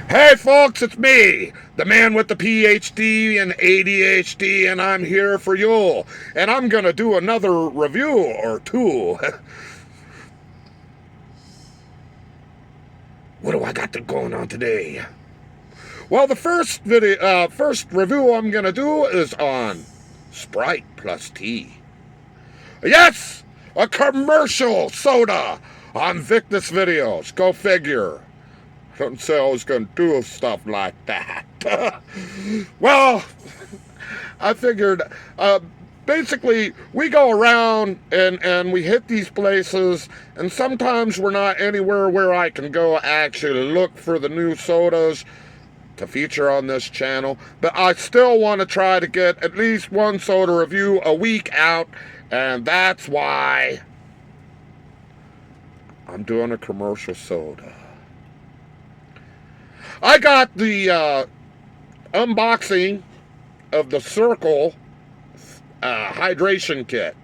Hey folks, it's me, the man with the PhD and ADHD, and I'm here for you. And I'm gonna do another review or two. What do I got going on today? Well, the first review I'm gonna do is on Sprite plus tea. Yes, a commercial soda on Victus Videos. Go figure. Don't say I was gonna do stuff like that. Well, I figured basically we go around and we hit these places, and sometimes we're not anywhere where I can go actually look for the new sodas to feature on this channel, but I still want to try to get at least one soda review a week out, and that's why I'm doing a commercial soda. I got the unboxing of the Circle hydration kit.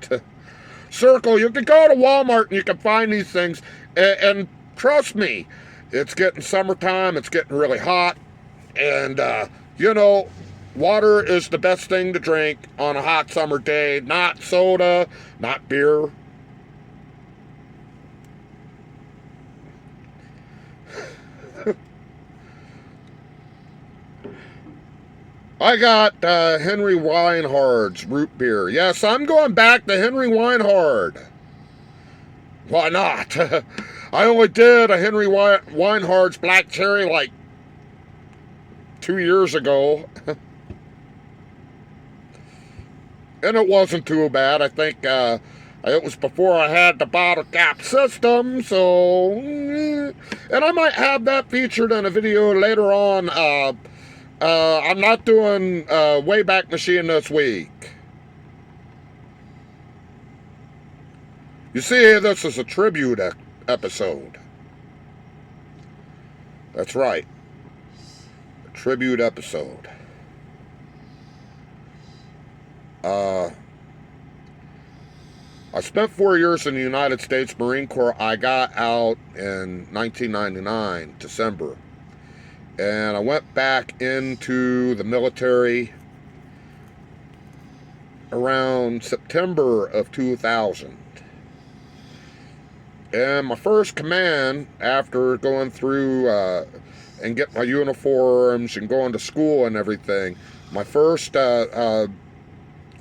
Circle, you can go to Walmart and you can find these things, and trust me, it's getting summertime, it's getting really hot, and water is the best thing to drink on a hot summer day, not soda, not beer. I got Henry Weinhard's root beer. Yes, I'm going back to Henry Weinhard. Why not? I only did a Henry Weinhard's Black Cherry like 2 years ago. And it wasn't too bad. I think it was before I had the bottle cap system, so... And I might have that featured in a video later on. I'm not doing Wayback Machine this week. You see, this is a tribute episode. That's right. A tribute episode. I spent 4 years in the United States Marine Corps. I got out in 1999, December. And I went back into the military around September of 2000. And my first command, after going through and getting my uniforms and going to school and everything, my first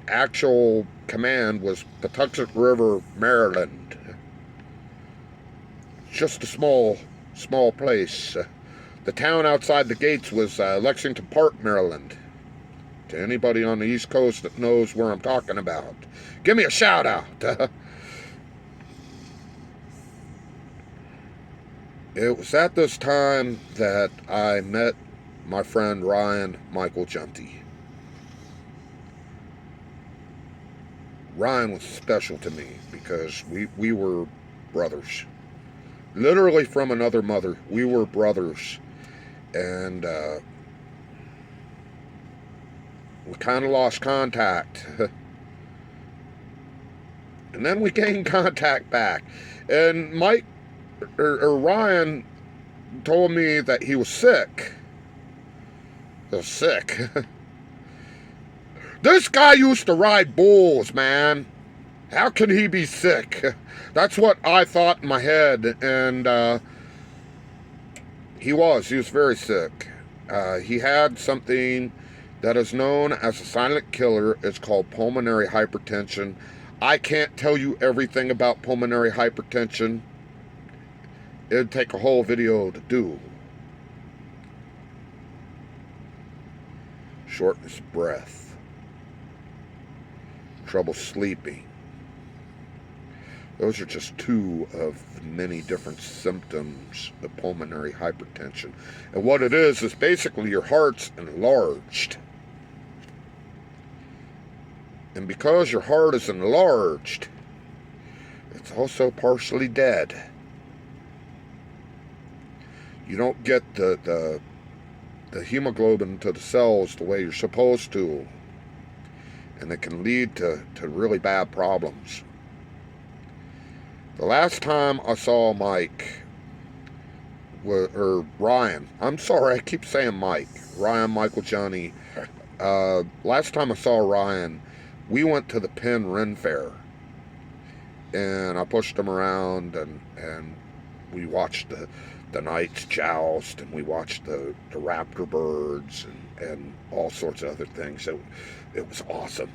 actual command was Patuxent River, Maryland. Just a small place. The town outside the gates was Lexington Park, Maryland. To anybody on the East Coast that knows where I'm talking about, give me a shout out. It was at this time that I met my friend Ryan Michael Junty. Ryan was special to me because we were brothers. Literally from another mother. We were brothers. And we kind of lost contact. And then we gained contact back. And Mike, or Ryan, told me that he was sick. He was sick. This guy used to ride bulls, man. How can he be sick? That's what I thought in my head. And he was very sick. He had something that is known as a silent killer. It's called pulmonary hypertension. I can't tell you everything about pulmonary hypertension. It'd take a whole video to do. Shortness of breath. Trouble sleeping. Those are just two of the many different symptoms of pulmonary hypertension. And what it is basically your heart's enlarged. And because your heart is enlarged, it's also partially dead. You don't get the hemoglobin to the cells the way you're supposed to. And it can lead to really bad problems. The last time I saw Mike or Ryan. I'm sorry, I keep saying Mike. Ryan Michael Johnny. Last time I saw Ryan, we went to the Penn Ren Fair, and I pushed him around, and we watched the Knights joust, and we watched the raptor birds, and all sorts of other things. It was awesome.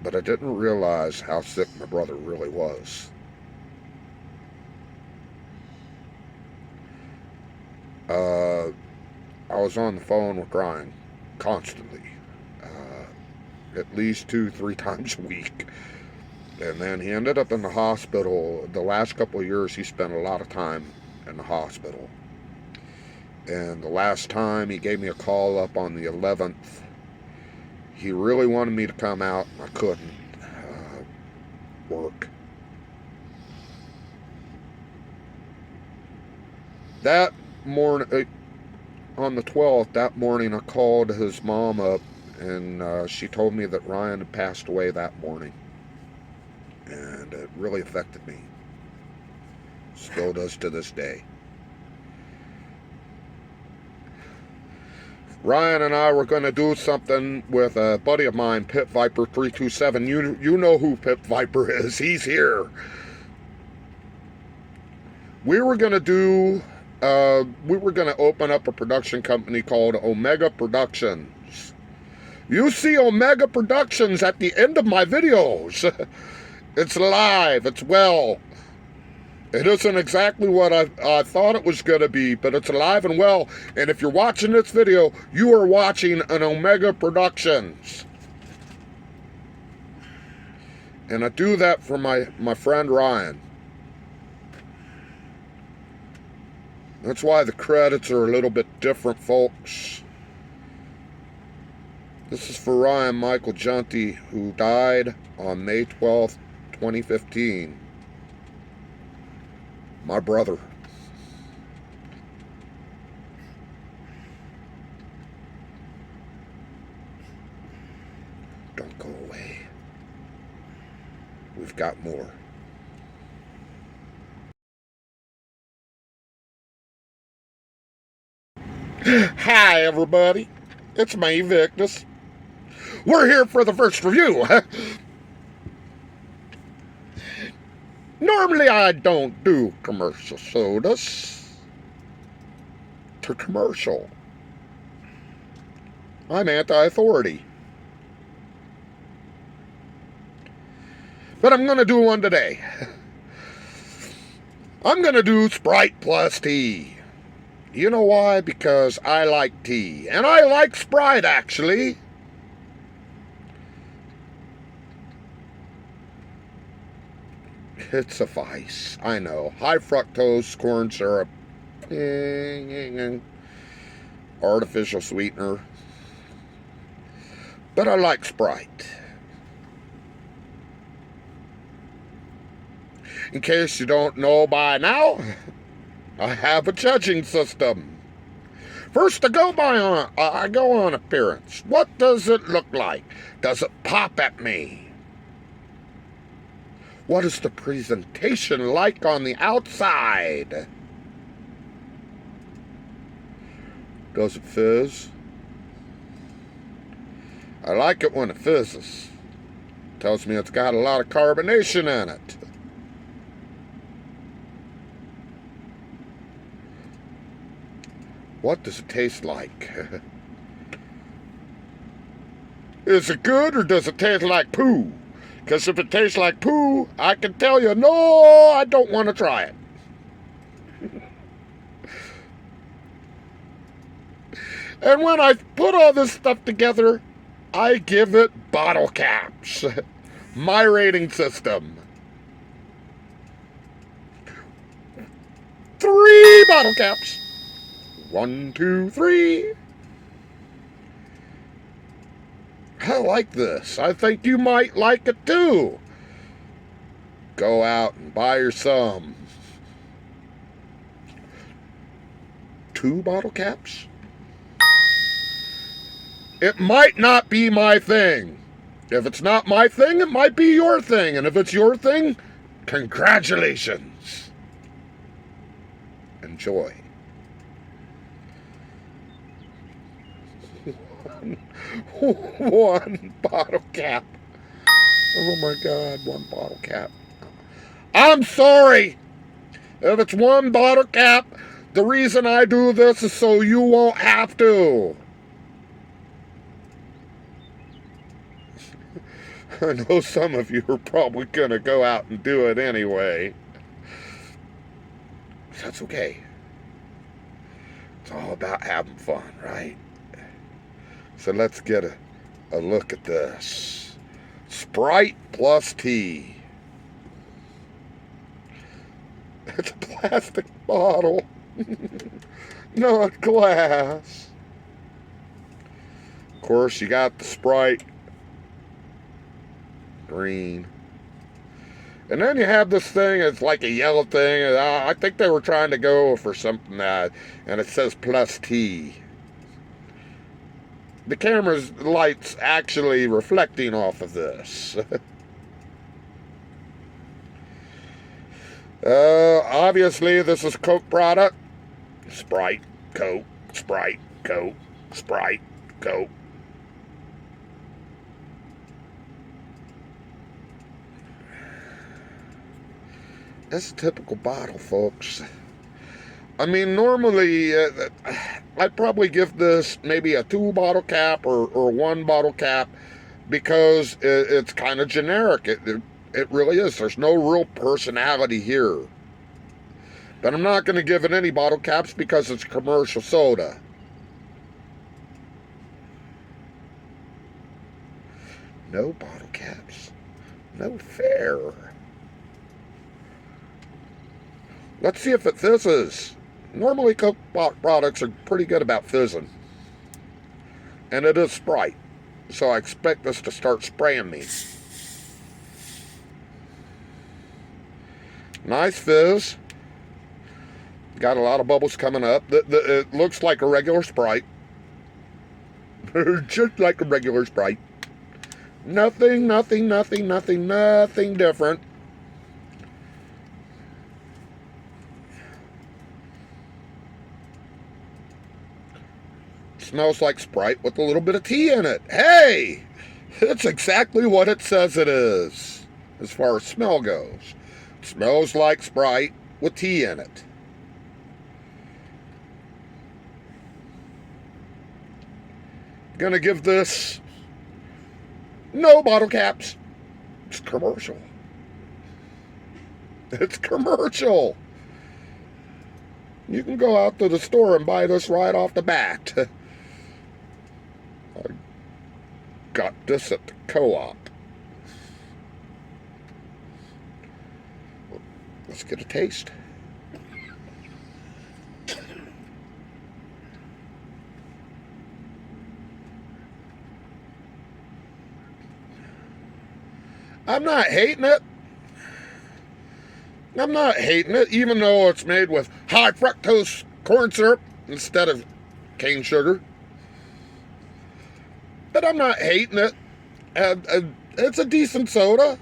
But I didn't realize how sick my brother really was. I was on the phone with Ryan constantly, at least 2-3 times a week. And then he ended up in the hospital. The last couple of years, he spent a lot of time in the hospital. And the last time he gave me a call up on the 11th, he really wanted me to come out, and I couldn't work. That morning, on the 12th, that morning, I called his mom up, and she told me that Ryan had passed away that morning. And it really affected me. Still does to this day. Ryan and I were going to do something with a buddy of mine, Pit Viper 327. You know who Pit Viper is. He's here. We were going to open up a production company called Omega Productions. You see Omega Productions at the end of my videos. It's live. It's well. It isn't exactly what I thought it was going to be, but it's alive and well. And if you're watching this video, you are watching an Omega Productions. And I do that for my friend Ryan. That's why the credits are a little bit different, folks. This is for Ryan Michael Junty, who died on May 12th, 2015. My brother. Don't go away. We've got more. Hi, everybody. It's me, Victus. We're here for the first review. Normally, I don't do commercial sodas. To commercial. I'm anti-authority. But I'm going to do one today. I'm going to do Sprite plus tea. You know why? Because I like tea. And I like Sprite, actually. It's a vice. I know. High fructose corn syrup. Artificial sweetener. But I like Sprite. In case you don't know by now, I have a judging system. First, I go on appearance. What does it look like? Does it pop at me? What is the presentation like on the outside? Does it fizz? I like it when it fizzes. Tells me it's got a lot of carbonation in it. What does it taste like? Is it good or does it taste like poo? Because if it tastes like poo, I can tell you, no, I don't want to try it. And when I put all this stuff together, I give it bottle caps. My rating system. 3 bottle caps. 1, 2, 3. I like this. I think you might like it too. Go out and buy her some. 2 bottle caps? It might not be my thing. If it's not my thing, it might be your thing. And if it's your thing, congratulations. Enjoy. One bottle cap. Oh my God, one bottle cap. I'm sorry if it's one bottle cap. The reason I do this is so you won't have to. I know some of you are probably going to go out and do it anyway. That's okay. It's all about having fun, right? So let's get a look at this. Sprite plus tea. It's a plastic bottle, not glass. Of course, you got the Sprite green. And then you have this thing, it's like a yellow thing. I think they were trying to go for something that, and it says plus T. The camera's light's actually reflecting off of this. Obviously, this is Coke product. Sprite, Coke, Sprite, Coke, Sprite, Coke. That's a typical bottle, folks. I mean, normally, I'd probably give this maybe a 2 bottle cap or 1 bottle cap because it's kind of generic. It really is. There's no real personality here. But I'm not going to give it any bottle caps because it's commercial soda. No bottle caps. No fair. Let's see if it fizzes. Normally Coke products are pretty good about fizzing. And it is Sprite. So I expect this to start spraying me. Nice fizz. Got a lot of bubbles coming up. It looks like a regular Sprite. Just like a regular Sprite. Nothing different. Smells like Sprite with a little bit of tea in it. Hey! It's exactly what it says it is, as far as smell goes. It smells like Sprite with tea in it. Gonna give this no bottle caps. It's commercial. It's commercial. You can go out to the store and buy this right off the bat. I got this at the co-op. Let's get a taste. I'm not hating it. I'm not hating it, even though it's made with high fructose corn syrup instead of cane sugar. But I'm not hating it. It's a decent soda.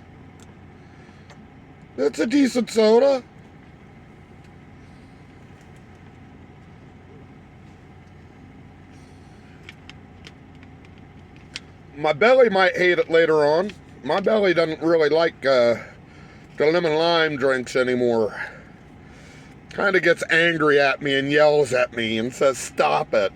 It's a decent soda. My belly might hate it later on. My belly doesn't really like the lemon lime drinks anymore. Kind of gets angry at me and yells at me and says, "Stop it."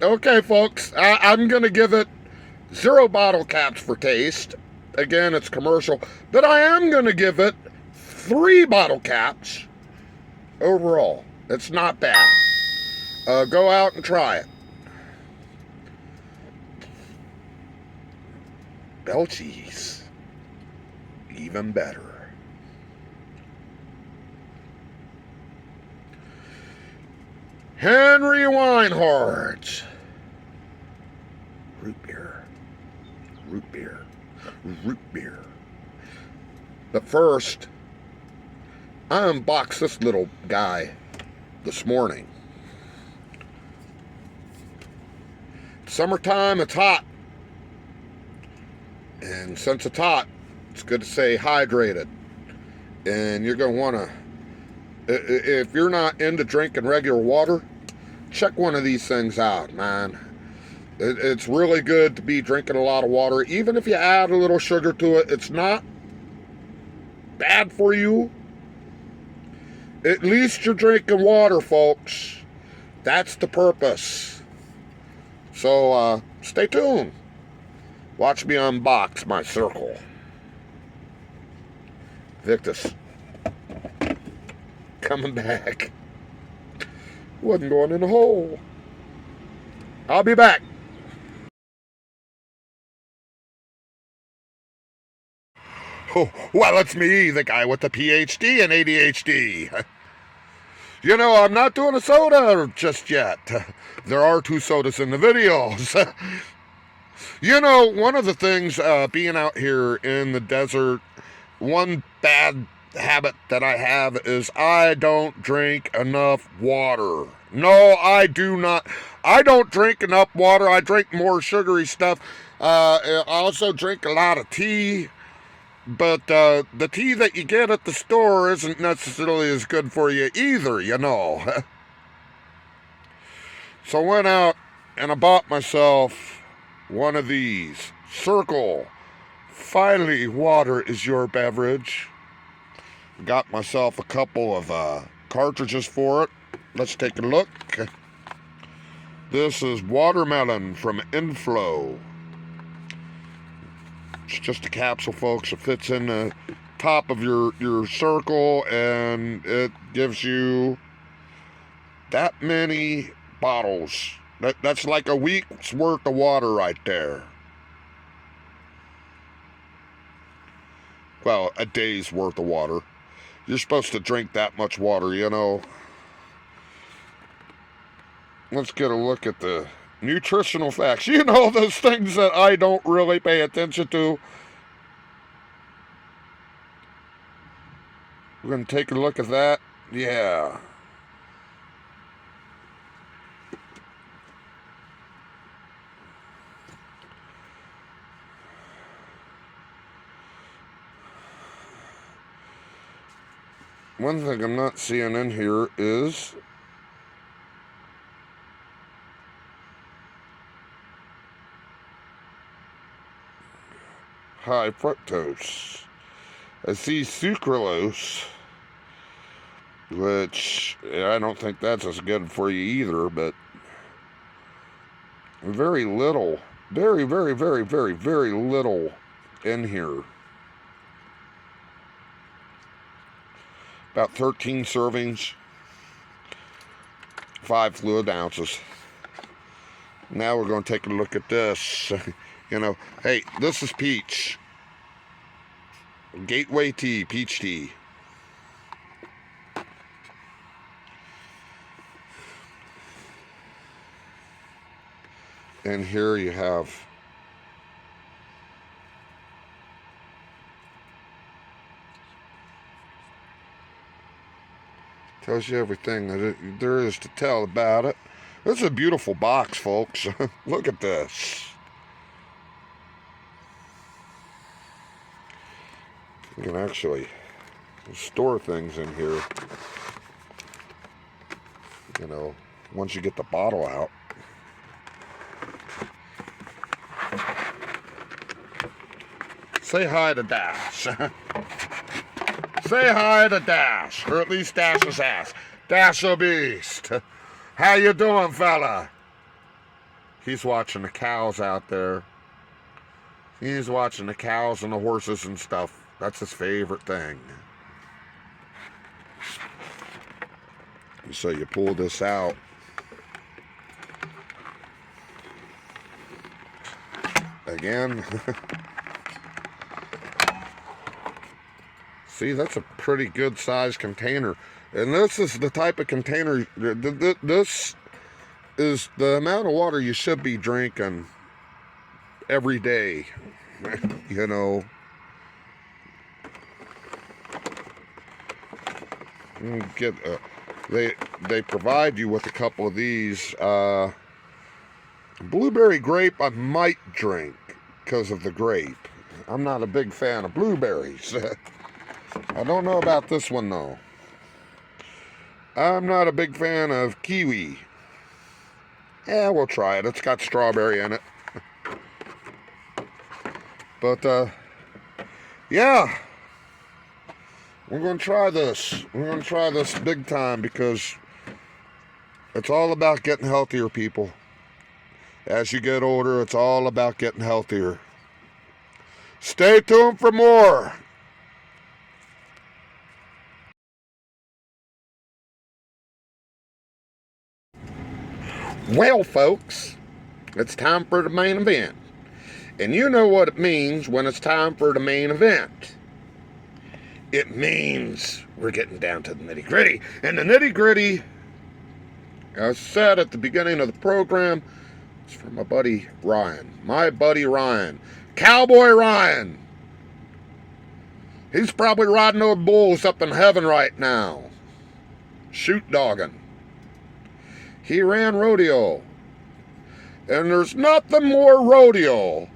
Okay, folks, I'm going to give it 0 bottle caps for taste. Again, it's commercial. But I am going to give it 3 bottle caps overall. It's not bad. Go out and try it. Bell cheese. Even better. Henry Weinhardt. Root beer. Root beer. Root beer. But first, I unboxed this little guy this morning. Summertime, it's hot. And since it's hot, it's good to stay hydrated. And you're going to want to, if you're not into drinking regular water, check one of these things out, man. It's really good to be drinking a lot of water. Even if you add a little sugar to it, it's not bad for you. At least you're drinking water, folks. That's the purpose. So, stay tuned. Watch me unbox my circle. Victus. Coming back. Wasn't going in the hole. I'll be back. Oh, well, it's me, the guy with the PhD and ADHD. You know, I'm not doing a soda just yet. There are 2 sodas in the videos. You know, one of the things being out here in the desert, one bad habit that I have is I don't drink enough water. No, I do not. I don't drink enough water. I drink more sugary stuff. I also drink a lot of tea. But the tea that you get at the store isn't necessarily as good for you either, you know. So I went out and I bought myself one of these. Circle. Finally, water is your beverage. Got myself a couple of cartridges for it. Let's take a look. This is watermelon from Inflow. It's just a capsule, folks. It fits in the top of your circle, and it gives you that many bottles. That's like a week's worth of water right there. Well, a day's worth of water. You're supposed to drink that much water, you know. Let's get a look at the nutritional facts. You know, those things that I don't really pay attention to. We're going to take a look at that. Yeah. One thing I'm not seeing in here is high fructose. I see sucralose, which I don't think that's as good for you either, but very little, very, very, very, very, very little in here. About 13 servings, 5 fluid ounces. Now we're going to take a look at this. You know, hey, this is peach. Gateway tea, peach tea. And here you have tells you everything that there is to tell about it. This is a beautiful box, folks. Look at this. You can actually store things in here, you know, once you get the bottle out. Say hi to Dash. Say hi to Dash, or at least Dash's ass. Dash the Beast. How you doing, fella? He's watching the cows out there. He's watching the cows and the horses and stuff. That's his favorite thing. So you pull this out. Again. See, that's a pretty good sized container. And this is the type of container, this is the amount of water you should be drinking every day. You know. Get they provide you with a couple of these. Blueberry grape I might drink because of the grape. I'm not a big fan of blueberries. I don't know about this one, though. I'm not a big fan of kiwi. Yeah, we'll try it. It's got strawberry in it. But, yeah. We're going to try this. We're going to try this big time because it's all about getting healthier, people. As you get older, it's all about getting healthier. Stay tuned for more. Well, folks, it's time for the main event. And you know what it means when it's time for the main event. It means we're getting down to the nitty-gritty. And the nitty-gritty, as I said at the beginning of the program, is from my buddy Ryan. My buddy Ryan. Cowboy Ryan. He's probably riding those bulls up in heaven right now. Shoot dogging. He ran rodeo. And there's nothing more rodeo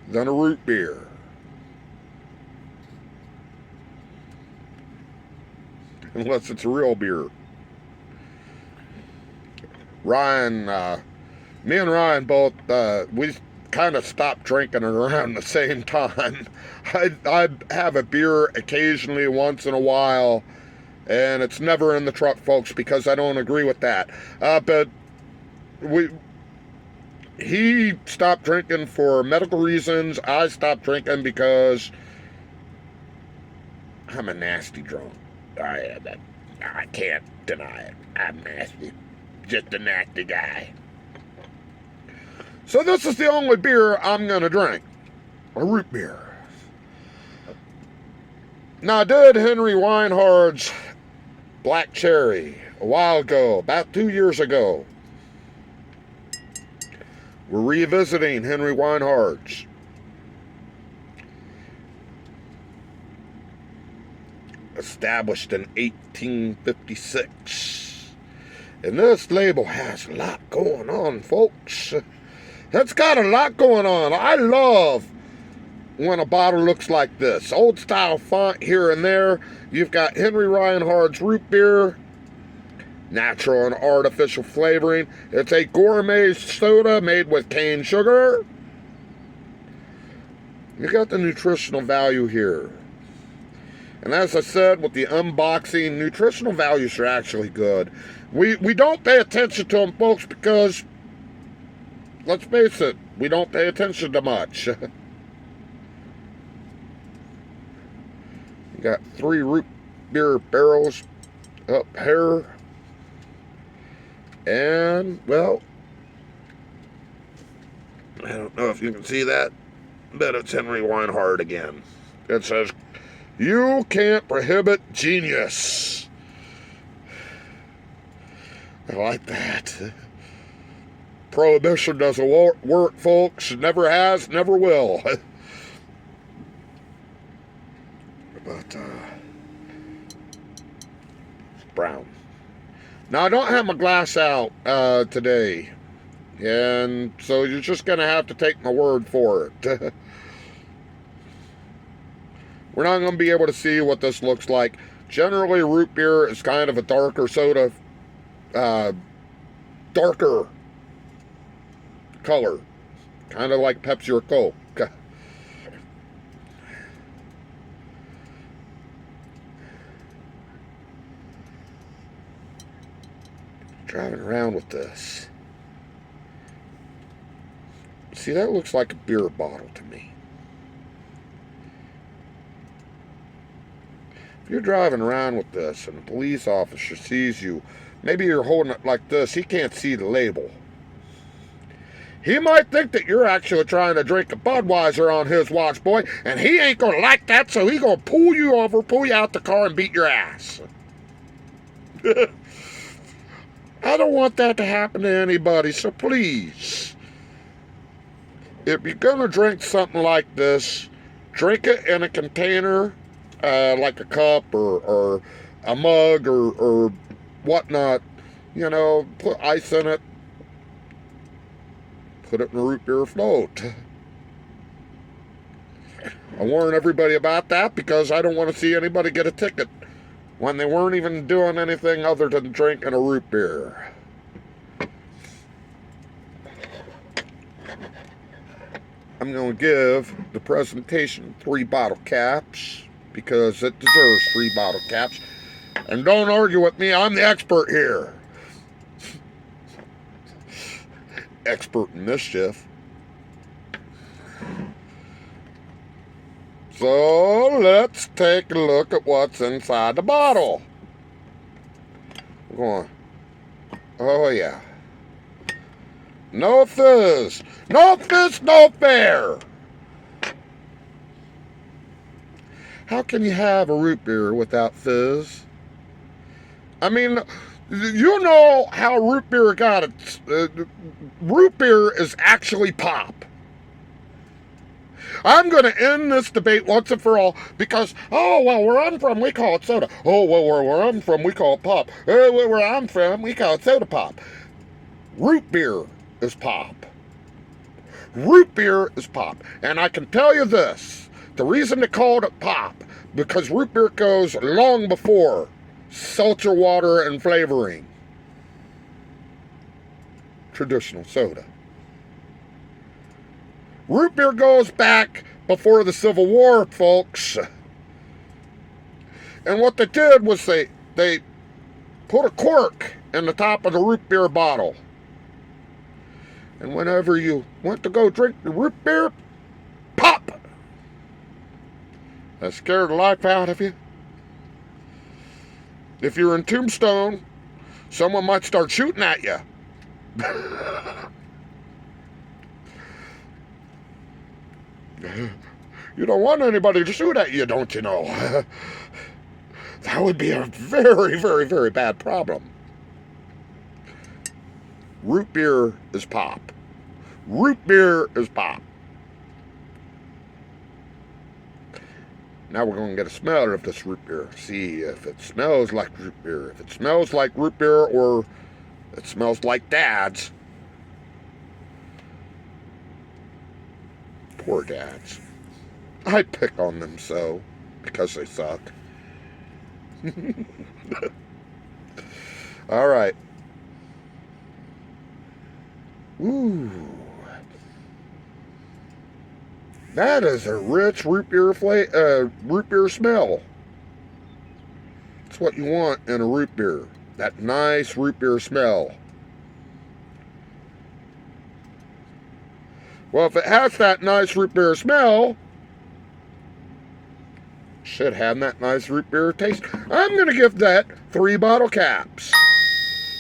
than a root beer. Unless it's a real beer. Ryan, me and Ryan both, we kind of stopped drinking around the same time. I have a beer occasionally once in a while, and it's never in the truck, folks, because I don't agree with that. But he stopped drinking for medical reasons. I stopped drinking because I'm a nasty drunk. I can't deny it. I'm nasty. Just a nasty guy. So this is the only beer I'm going to drink. A root beer. Now, I did Henry Weinhard's Black Cherry a while ago, about 2 years ago. We're revisiting Henry Weinhard's. Established in 1856. And this label has a lot going on, folks. It's got a lot going on. I love when a bottle looks like this. Old style font here and there. You've got Henry Weinhard's root beer. Natural and artificial flavoring. It's a gourmet soda made with cane sugar. You got the nutritional value here. And as I said, with the unboxing, nutritional values are actually good. We don't pay attention to them, folks, because, let's face it, we don't pay attention to much. You got 3 root beer barrels up here. And, well, I don't know if you can see that, but it's Henry Weinhard again. It says, "You can't prohibit genius." I like that. Prohibition doesn't work, folks. Never has, never will. But, brown. Now, I don't have my glass out today. And so you're just going to have to take my word for it. We're not going to be able to see what this looks like. Generally, root beer is kind of a darker soda, darker color. Kind of like Pepsi or Coke. Driving around with this. See, that looks like a beer bottle to me. If you're driving around with this and a police officer sees you, maybe you're holding it like this, he can't see the label. He might think that you're actually trying to drink a Budweiser on his watch, boy, and he ain't going to like that, so he's going to pull you over, pull you out the car, and beat your ass. I don't want that to happen to anybody, so please, if you're going to drink something like this, drink it in a container, like a cup or a mug or whatnot. You know, put ice in it, put it in a root beer float. I warn everybody about that because I don't want to see anybody get a ticket when they weren't even doing anything other than drinking a root beer. I'm going to give the presentation 3 bottle caps because it deserves 3 bottle caps. And don't argue with me, I'm the expert here. Expert in mischief. So let's take a look at what's inside the bottle. We're going, oh yeah. No fizz. No fizz, no fair. How can you have a root beer without fizz? I mean, you know how root beer got its... root beer is actually pop. I'm going to end this debate once and for all because, oh, well, where I'm from, we call it soda. Oh, well, where I'm from, we call it pop. Where I'm from, we call it soda pop. Root beer is pop. Root beer is pop. And I can tell you this, the reason they called it pop, because root beer goes long before seltzer water and flavoring. Traditional soda. Root beer goes back before the Civil War, folks. And what they did was they put a cork in the top of the root beer bottle. And whenever you went to go drink the root beer, pop! That scared the life out of you. If you're in Tombstone, someone might start shooting at you. You don't want anybody to shoot at you, don't you know? That would be a very, very, very bad problem. Root beer is pop. Root beer is pop. Now we're going to get a smell of this root beer. See if it smells like root beer. If it smells like root beer or it smells like Dad's. Poor dads. I pick on them so because they suck. All right. Ooh. That is a rich root beer smell. That's what you want in a root beer. That nice root beer smell. Well, if it has that nice root beer smell, should have that nice root beer taste. I'm going to give that 3 bottle caps.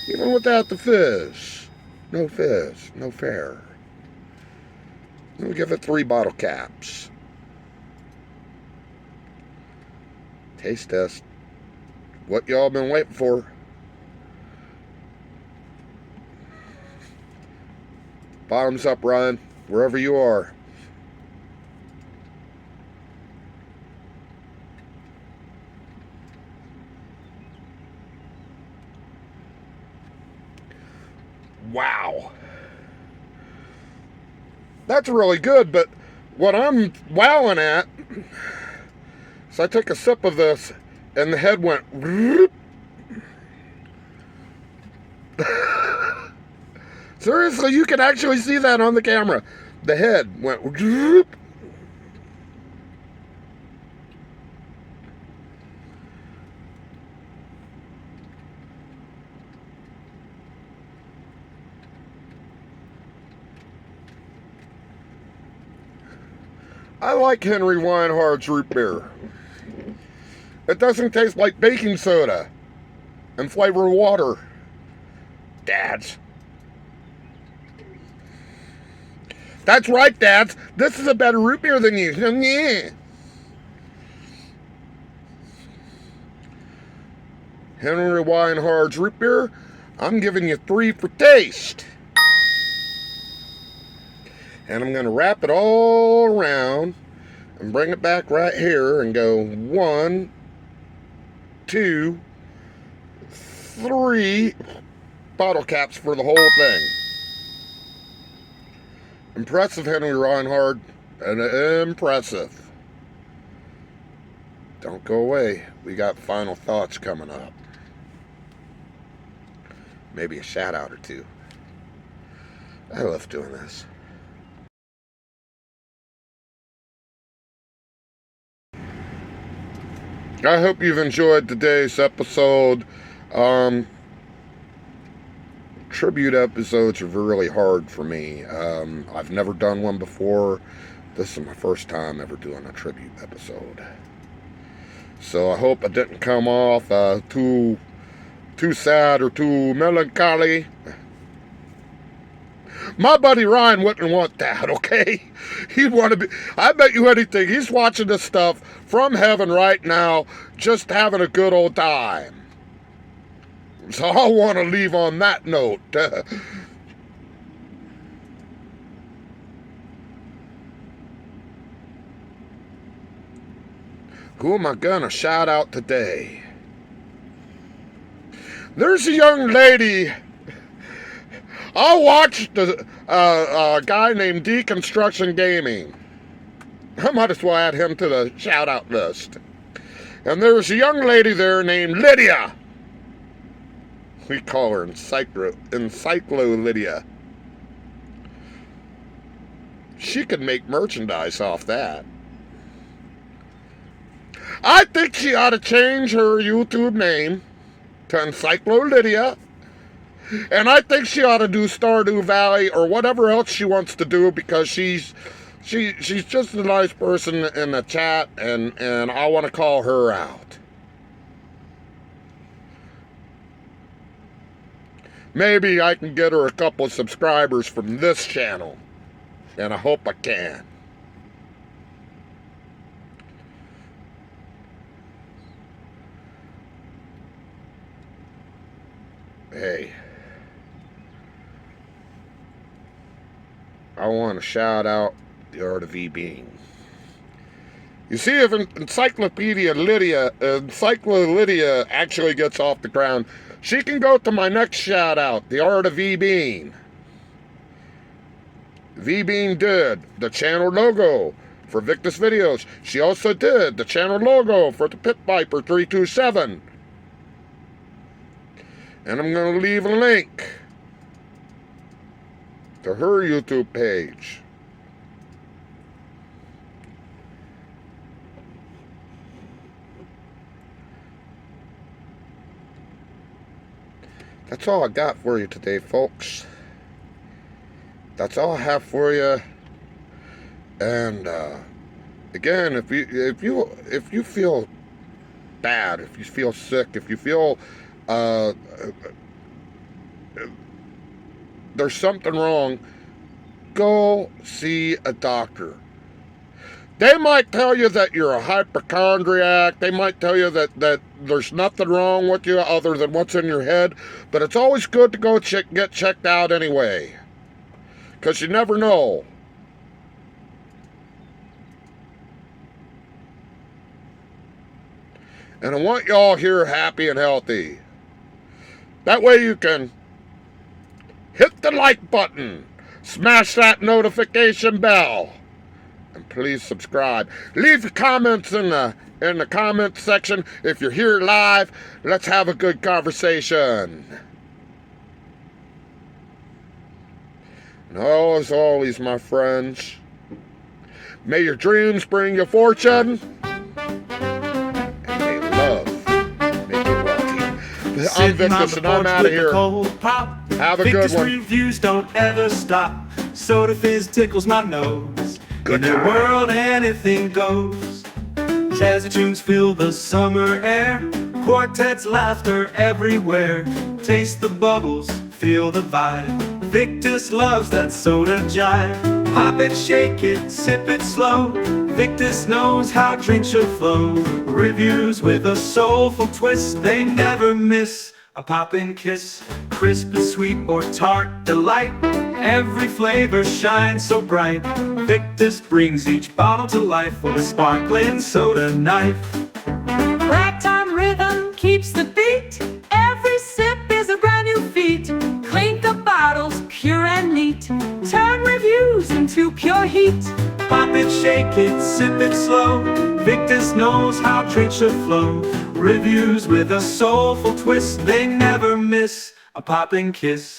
Even without the fizz. No fizz, no fair. I'm going to give it 3 bottle caps. Taste test. What y'all been waiting for? Bottoms up, Ryan. Wherever you are. Wow. That's really good, but what I'm wowing at is I took a sip of this and the head went seriously, you can actually see that on the camera. The head went I like Henry Weinhard's root beer. It doesn't taste like baking soda and flavored water. Dads. That's right, Dads. This is a better root beer than you. Yeah. Henry Weinhard's root beer, I'm giving you 3 for taste. And I'm going to wrap it all around and bring it back right here and go 1, 2, 3 bottle caps for the whole thing. Impressive, Henry Weinhard. And impressive. Don't go away. We got final thoughts coming up. Maybe a shout out or two. I love doing this. I hope you've enjoyed today's episode. Tribute episodes are really hard for me. I've never done one before. This is my first time ever doing a tribute episode. So I hope it didn't come off too sad or too melancholy. My buddy Ryan wouldn't want that, okay? He'd want to be, I bet you anything, he's watching this stuff from heaven right now, just having a good old time. So I want to leave on that note. Who am I gonna shout out today? There's a young lady. I watched a guy named Deconstruction Gaming. I might as well add him to the shout out list. And there's a young lady there named Lydia. We call her Encyclo Lydia. She could make merchandise off that. I think she ought to change her YouTube name to Encyclo Lydia. And I think she ought to do Stardew Valley or whatever else she wants to do, because she's just a nice person in the chat, and I want to call her out. Maybe I can get her a couple of subscribers from this channel, and I hope I can. Hey, I want to shout out the Art of E-Being. You see, if Encyclo Lydia actually gets off the ground, she can go to my next shout out, the Art of V-Bean. V-Bean did the channel logo for Victus Videos. She also did the channel logo for the Pit Viper 327. And I'm going to leave a link to her YouTube page. That's all I got for you today, folks. That's all I have for you. And again, if you feel bad, if you feel sick, if you feel there's something wrong, go see a doctor. They might tell you that you're a hypochondriac. They might tell you that there's nothing wrong with you other than what's in your head. But it's always good to go get checked out anyway, because you never know. And I want y'all here happy and healthy. That way you can hit the like button, smash that notification bell, and please subscribe. Leave your comments in the comment section. If you're here live, let's have a good conversation. And as always, my friends, may your dreams bring you fortune, and may love make you wealthy. I'm Victus, and I'm out of here. Have a good one. Reviews don't ever stop. Soda fizz tickles my nose. Good In the time. world, anything goes. Jazzy tunes fill the summer air. Quartets, laughter everywhere. Taste the bubbles, feel the vibe. Victus loves that soda jive. Pop it, shake it, sip it slow. Victus knows how drinks should flow. Reviews with a soulful twist, they never miss a poppin' kiss. Crisp, sweet, or tart delight. Every flavor shines so bright. Victus brings each bottle to life with a sparkling soda knife. Ragtime rhythm keeps the beat. Every sip is a brand new feat. Clink the bottles, pure and neat. Turn reviews into pure heat. Pop it, shake it, sip it slow. Victus knows how drinks should flow. Reviews with a soulful twist, they never miss a popping kiss.